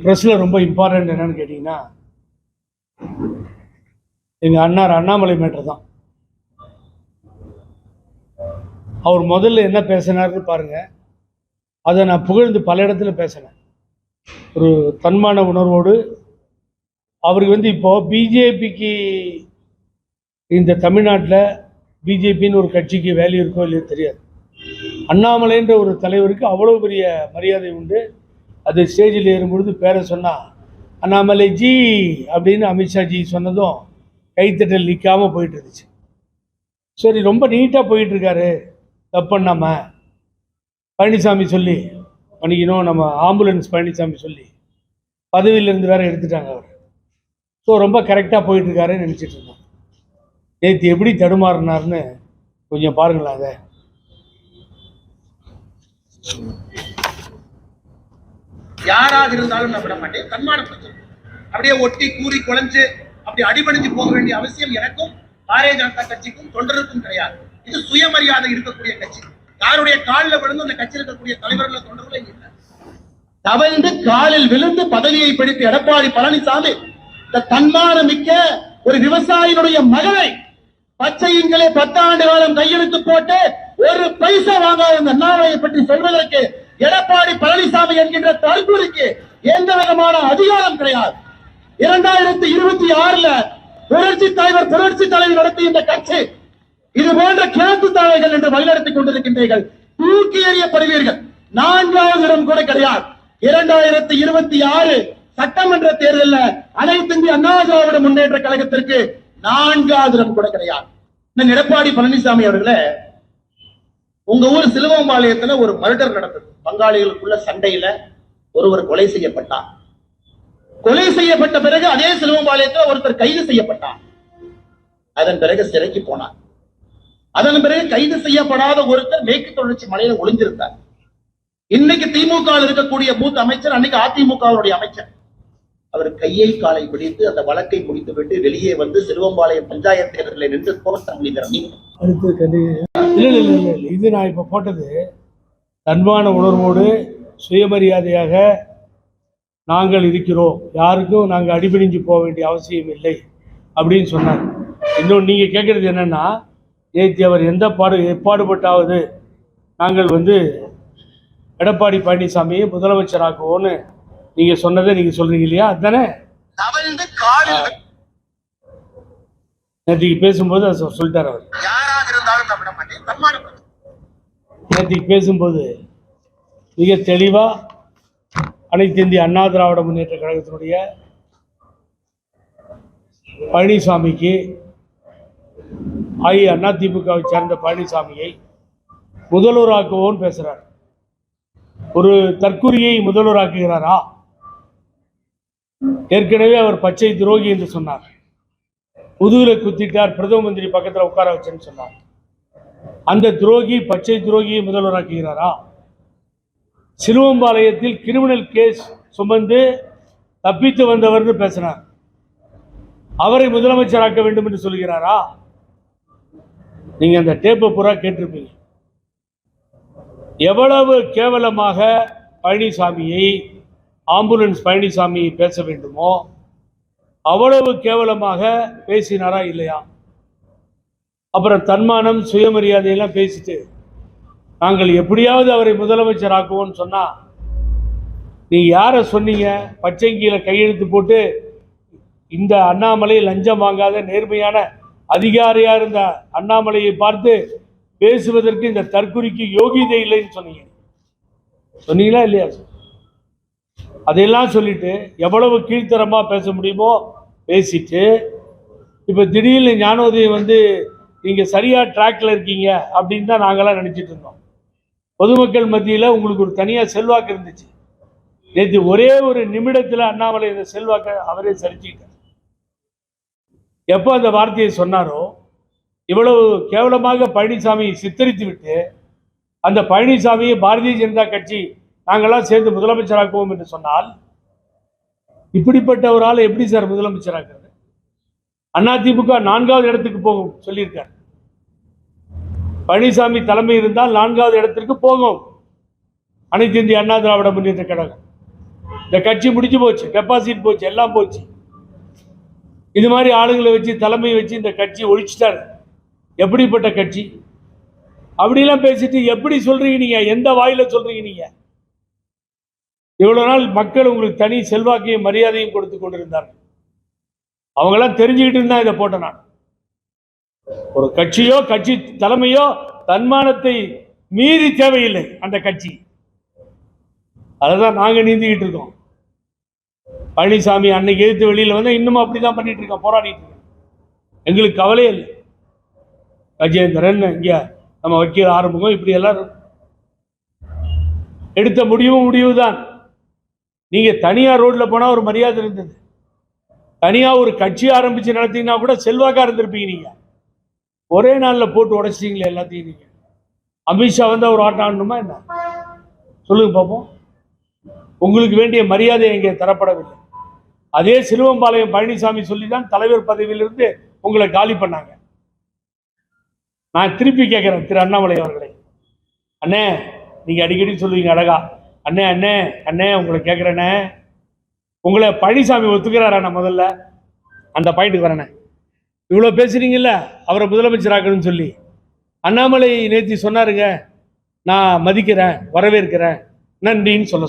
ப்ரெஸ்ஸில் ரொம்ப இம்பார்ட்டண்ட் என்னன்னு கேட்டிங்கன்னா, எங்கள் அண்ணாமலை மேட்டர் தான். அவர் முதல்ல என்ன பேசினார்னு பாருங்கள். அதை நான் புகழ்ந்து பல இடத்துல பேசினேன். ஒரு தன்மான உணர்வோடு அவருக்கு இப்போது பிஜேபிக்கு இந்த தமிழ்நாட்டில் பிஜேபின்னு ஒரு கட்சிக்கு வேல்யூ இருக்கோ இல்லையோ தெரியாது. அண்ணாமலைன்ற ஒரு தலைவருக்கு அவ்வளோ பெரிய மரியாதை உண்டு. அது ஸ்டேஜில் ஏறும்பொழுது பேரை சொன்னால் அண்ணாமலை ஜி அப்படின்னு அமித்ஷா ஜி சொன்னதும் கைத்தட்டல் நிற்காமல் போயிட்டு இருந்துச்சு. சரி, ரொம்ப நீட்டாக போயிட்டுருக்காரு, தப்பு பண்ணாமல் பழனிசாமி சொல்லி பண்ணிக்கணும், நம்ம ஆம்புலன்ஸ் பழனிசாமி சொல்லி பதவியிலேருந்து வேறு எடுத்துட்டாங்க அவர். ஸோ ரொம்ப கரெக்டாக போயிட்டுருக்காருன்னு நினச்சிட்டு இருந்தோம். நேற்று எப்படி தடுமாறினார்னு கொஞ்சம் பாருங்களேன். அதை யாராக இருந்தாலும் நான் விட மாட்டேன். தன்மானம் அப்படியே ஒட்டி கூறி குழஞ்சு அப்படி அடிபணிஞ்சு போக வேண்டிய அவசியம் எனக்கும் பாரதிய ஜனதா கட்சிக்கும் தொண்டருக்கும் கிடையாது. இது சுயமரியாதை இருக்கக்கூடிய கட்சி. யாருடைய காலில் விழுந்து அந்த கட்சியில் இருக்கக்கூடிய தலைவர்கள் தொண்டர்களே இல்லை. தவழ்ந்து காலில் விழுந்து பதவியை பிடித்து எடப்பாடி பழனிசாமி இந்த தன்மானம் மிக்க ஒரு விவசாயினுடைய மகனை பச்சையின்களே 10 ஆண்டு காலம் கையெழுத்து போட்டு ஒரு பைசா வாங்காத இந்த அண்ணாமலையை பற்றி சொல்வதற்கு எடப்பாடி பழனிசாமி என்கின்ற தற்கொலைக்கு எந்த விதமான அதிகாரம் கிடையாது. 2026 புரட்சி தலைவர் நடத்திய இந்த கட்சி இது போன்ற கிழக்கு தாளைகள் என்று வழிநடத்திக் கொண்டிருக்கின்றீர்கள். தூக்கி எறியப்படுவீர்கள். 4வது இடம் கூட கிடையாது. 2026 சட்டமன்ற தேர்தலில் அனைத்து இந்திய அண்ணா திராவிட முன்னேற்ற கழகத்திற்கு 4வது இடம் கூட கிடையாது. எடப்பாடி பழனிசாமி அவர்களே, உங்க ஊர் சிலுவம்பாளையத்துல ஒரு மர்டர் நடந்தது. பங்காளிகளுக்குள்ள சண்டையில ஒருவர் கொலை செய்யப்பட்டார். கொலை செய்யப்பட்ட பிறகு அதே சிலுவம்பாளையத்தில் ஒருத்தர் கைது செய்யப்பட்டார். அதன் பிறகு சிறைக்கு போனார். அதன் பிறகு கைது செய்யப்படாத ஒருத்தர் மேற்கு தொடர்ச்சி மலையில ஒளிஞ்சிருந்தார். இன்னைக்கு திமுக இருக்கக்கூடிய பூத் அமைச்சர், அன்னைக்கு அதிமுகவுடைய அமைச்சர், அவர் கையை காலை பிடித்து அந்த வழக்கை முடித்துவிட்டு வெளியே வந்து சிலுவம்பாளையம் பஞ்சாயத்து தேர்தலில் நின்று போராட்டம் முடிக்கிறார். இது நான் இப்ப போட்டது தன்மான உணர்வோடு சுயமரியாதையாக நாங்கள் இருக்கிறோம், யாருக்கும் நாங்கள் அடிபணிஞ்சு போக வேண்டிய அவசியம் இல்லை அப்படின்னு சொன்னார். இன்னொன்று நீங்கள் கேட்குறது என்னென்னா, நேற்று அவர் எப்பாடுபட்டாவது நாங்கள் எடப்பாடி பழனிசாமியை முதலமைச்சராக்குவோன்னு நீங்கள் சொன்னதை நீங்கள் சொல்கிறீங்க இல்லையா? அதுதானே நேற்றுக்கு பேசும்போது அதை சொல்லிட்டார் அவர். நேற்றுக்கு பேசும்போது மிக தெளிவாக அனைத்து இந்திய அண்ணா திராவிட முன்னேற்ற கழகத்தினுடைய பழனிசாமிக்கு அதிமுகவை சேர்ந்த பழனிசாமியை முதல்வராக்குவோன்னு பேசுகிறார். ஒரு தற்குறியை முதல்வராக்குகிறாரா? ஏற்கனவே அவர் பச்சை துரோகி என்று சொன்னார். முதுகுல குத்திட்டார், பிரதம மந்திரி பக்கத்தில் உட்கார வச்சேன்னு சொன்னார். அந்த துரோகி பச்சை துரோகியை முதல்வராக்குகிறாரா? சிலுவம்பாளையத்தில் கிரிமினல் கேஸ் சுமந்து தப்பித்து வந்தவர்னு பேசினார். அவரை முதலமைச்சராக்க வேண்டும் என்று சொல்கிறாரா? நீங்க அந்த டேப்பை பூரா கேட்டிருப்பீங்க. எவ்வளவு கேவலமாக பழனிசாமியை, ஆம்புலன்ஸ் பழனிசாமியை பேச வேண்டுமோ அவ்வளவு கேவலமாக பேசினாரா இல்லையா? அப்புறம் தன்மானம் சுயமரியாதையெல்லாம் பேசிட்டு நாங்கள் எப்படியாவது அவரை முதலமைச்சர் ஆக்குவோன்னு சொன்னா, நீ யாரை சொன்னீங்க? பச்சைங்கியில கையெழுத்து போட்டு இந்த அண்ணாமலை லஞ்சம் வாங்காத நேர்மையான அதிகாரியா இருந்த அண்ணாமலையை பார்த்து பேசுவதற்கு இந்த தற்குறிக்கு யோகிதை இல்லைன்னு சொன்னீங்களா இல்லையா? அதையெல்லாம் சொல்லிட்டு எவ்வளவு கீழ்த்தரமா பேச முடியுமோ பேசிட்டு, இப்ப திடீர்னு ஞானோதயம் நீங்க சரியா ட்ராக்ல இருக்கீங்க அப்படின்னு தான் நாங்கெல்லாம் நினைச்சிட்டு இருந்தோம். பொதுமக்கள் மத்தியில் உங்களுக்கு ஒரு தனியா செல்வாக்கு இருந்துச்சு. நேற்று ஒரே ஒரு நிமிடத்தில் அண்ணாமலை இந்த செல்வாக்கை அவரே சரிச்சுக்கிட்டார். எப்போ அந்த வார்த்தையை சொன்னாரோ, இவ்வளவு கேவலமாக பழனிசாமியை சித்தரித்து விட்டு அந்த பழனிசாமியை பாரதிய ஜனதா கட்சி நாங்கள்லாம் சேர்ந்து முதலமைச்சராக்குவோம் என்று சொன்னால், இப்படிப்பட்ட ஒரு ஆளை எப்படி சார் முதலமைச்சராக்குறது? அதிமுக 4வது இடத்துக்கு போகும் சொல்லியிருக்கார். பழனிசாமி தலைமை இருந்தால் 4வது இடத்திற்கு போகும் அனைத்து இந்திய அண்ணா திராவிட முன்னேற்ற கழகம். இந்த கட்சி முடிஞ்சு போச்சு, டெபாசிட் போச்சு, எல்லாம் போச்சு. இது மாதிரி ஆளுங்களை வச்சு தலைமை வச்சு இந்த கட்சி ஒழிச்சிட்டாரு. எப்படிப்பட்ட கட்சி? அப்படிலாம் பேசிட்டு எப்படி சொல்றீங்க நீங்க? எந்த வாயில சொல்றீங்க நீங்க? இவ்வளவு நாள் மக்கள் உங்களுக்கு தனி செல்வாக்கையும் மரியாதையும் கொடுத்து கொண்டிருந்தார்கள். அவங்கெல்லாம் தெரிஞ்சுக்கிட்டு இருந்தா இதை போட்ட நான். ஒரு கட்சியோ கட்சி தலைமையோ தன்மானத்தை மீறி தேவையில்லை அந்த கட்சி. அதுதான் நாங்க நீந்திக்கிட்டு இருக்கோம். பழனிசாமி அன்னைக்கு எதிர்த்து வெளியில வந்து இன்னும் அப்படிதான் பண்ணிட்டு இருக்கோம், போராடிட்டு இருக்கோம். எங்களுக்கு கவலையே இல்லை. கஜேந்திரன் இங்க நம்ம வைக்கிற ஆரம்பம் இப்படி எல்லாரும் எடுத்த முடிவு தான். நீங்க தனியா ரோட்ல போனா ஒரு மரியாதை இருந்தது. தனியா ஒரு கட்சி ஆரம்பிச்சு நடத்தீங்கன்னா கூட செல்வாக்கா இருந்திருப்பீங்க. நீங்க ஒரே நாள்ல போட்டு உடைச்சிட்டீங்களே எல்லாத்தையும். நீங்க அமித்ஷா வந்து ஒரு ஆட்டம் ஆடணுமா என்ன? சொல்லுங்க பார்ப்போம். உங்களுக்கு வேண்டிய மரியாதை இங்கே தரப்படவில்லை. அதே சிலுவம்பாளையம் பழனிசாமி சொல்லிதான் தலைவர் பதவியிலிருந்து உங்களை காலி பண்ணாங்க. நான் திருப்பி கேட்கிறேன் திரு அண்ணாமலை அவர்களை, அண்ணே நீங்க அடிக்கடி சொல்லுவீங்க அழகா, அண்ணே அண்ணே அண்ணே உங்களை கேட்கிறேனே, உங்களை பழனிசாமி ஒத்துக்கிறாரா? முதல்ல அந்த பாயிண்ட்டுக்கு வரேனே. இவ்வளோ பேசுறீங்கல்ல அவரை முதலமைச்சராக்கணும்னு சொல்லி. அண்ணாமலை நேற்று சொன்னாருங்க, நான் மதிக்கிறேன், வரவேற்கிறேன், நன்றின்னு சொல்ல